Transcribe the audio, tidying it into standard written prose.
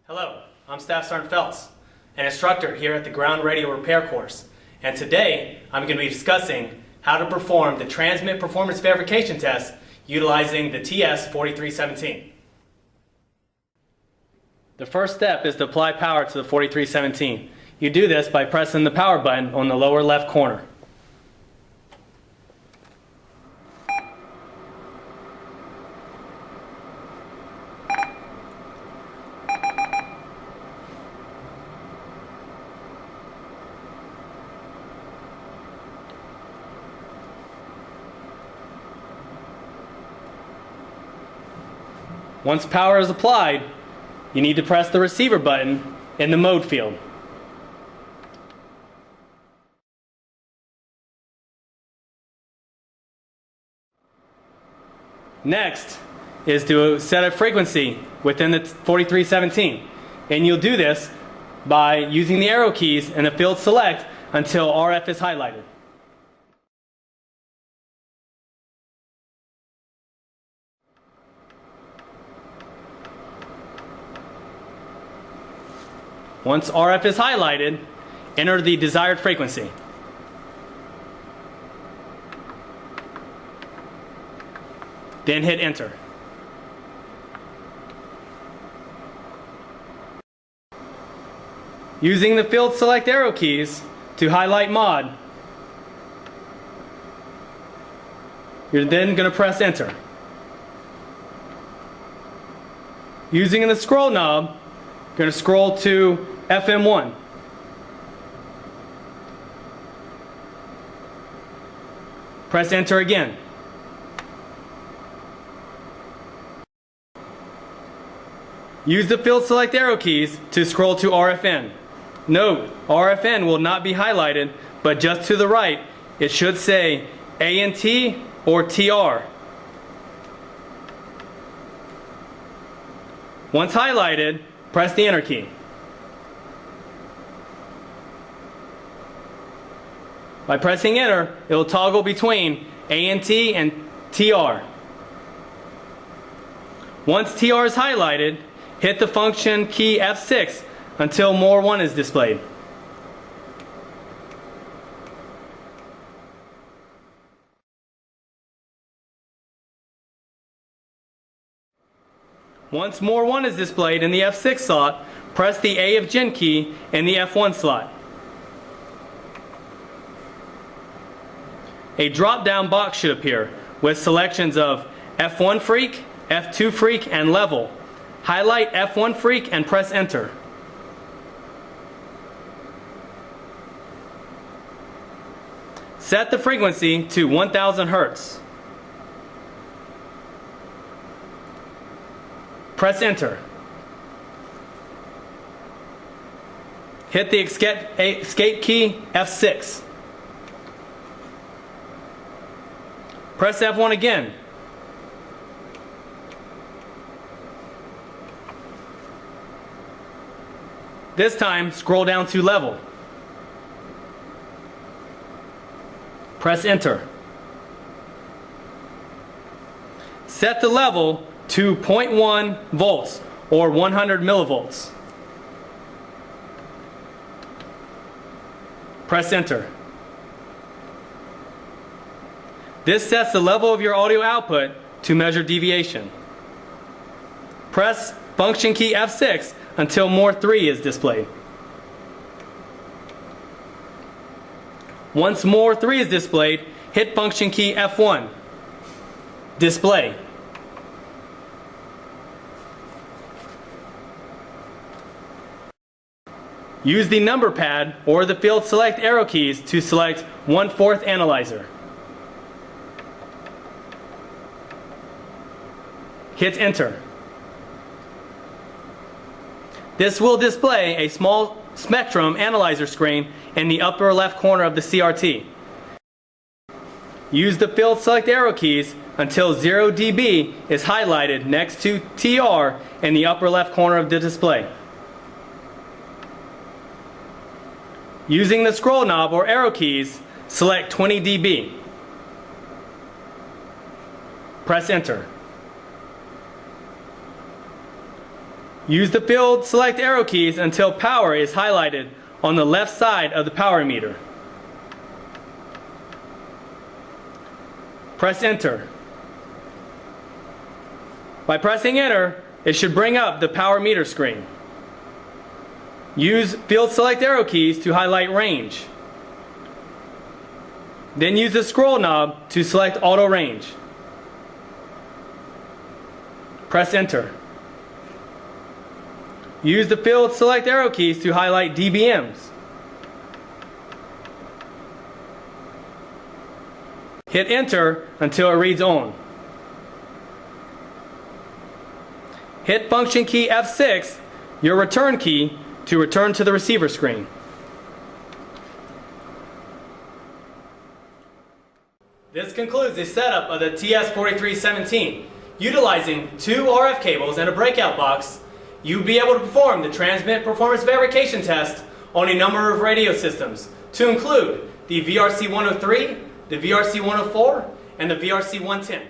Hello, I'm Staff Sergeant Phelps, an instructor here at the Ground Radio Repair course, and today I'm going to be discussing how to perform the Transmit Performance Verification Test utilizing the TS-4317. The first step is to apply power to the 4317. You do this by pressing the power button on the lower left corner. Once power is applied, you need to press the receiver button in the mode field. Next is to set a frequency within the 4317, and you'll do this by using the arrow keys and the field select until RF is highlighted. Once RF is highlighted, enter the desired frequency. Then hit enter. Using the field select arrow keys to highlight mod, you're then going to press enter. Using the scroll knob, you're going to scroll to FM1. Press enter again. Use the field select arrow keys to scroll to RFN. Note, RFN will not be highlighted, but just to the right, it should say ANT or TR. Once highlighted, press the enter key. By pressing enter, it will toggle between ANT and TR. Once TR is highlighted, hit the function key F6 until more 1 is displayed. Once more 1 is displayed in the F6 slot, press the A of Gen key in the F1 slot. A drop-down box should appear with selections of F1 Freak, F2 Freak, and Level. Highlight F1 Freak and press enter. Set the frequency to 1000 Hertz. Press enter. Hit the escape key F6. Press F1 again. This time, scroll down to level. Press enter. Set the level to 0.1 volts or 100 millivolts. Press enter. This sets the level of your audio output to measure deviation. Press function key F6 until more 3 is displayed. Once more 3 is displayed, hit function key F1. Display. Use the number pad or the field select arrow keys to select 1/4 analyzer. Hit enter. This will display a small spectrum analyzer screen in the upper left corner of the CRT. Use the field select arrow keys until 0 dB is highlighted next to TR in the upper left corner of the display. Using the scroll knob or arrow keys, select 20 dB. Press enter. Use the field select arrow keys until power is highlighted on the left side of the power meter. Press enter. By pressing enter, it should bring up the power meter screen. Use field select arrow keys to highlight range. Then use the scroll knob to select auto range. Press enter. Use the field select arrow keys to highlight dBMs. Hit enter until it reads on. Hit function key F6, your return key, to return to the receiver screen. This concludes the setup of the TS-4317. Utilizing two RF cables and a breakout box, you'll be able to perform the transmit performance verification test on a number of radio systems, to include the VRC 103, the VRC 104, and the VRC 110.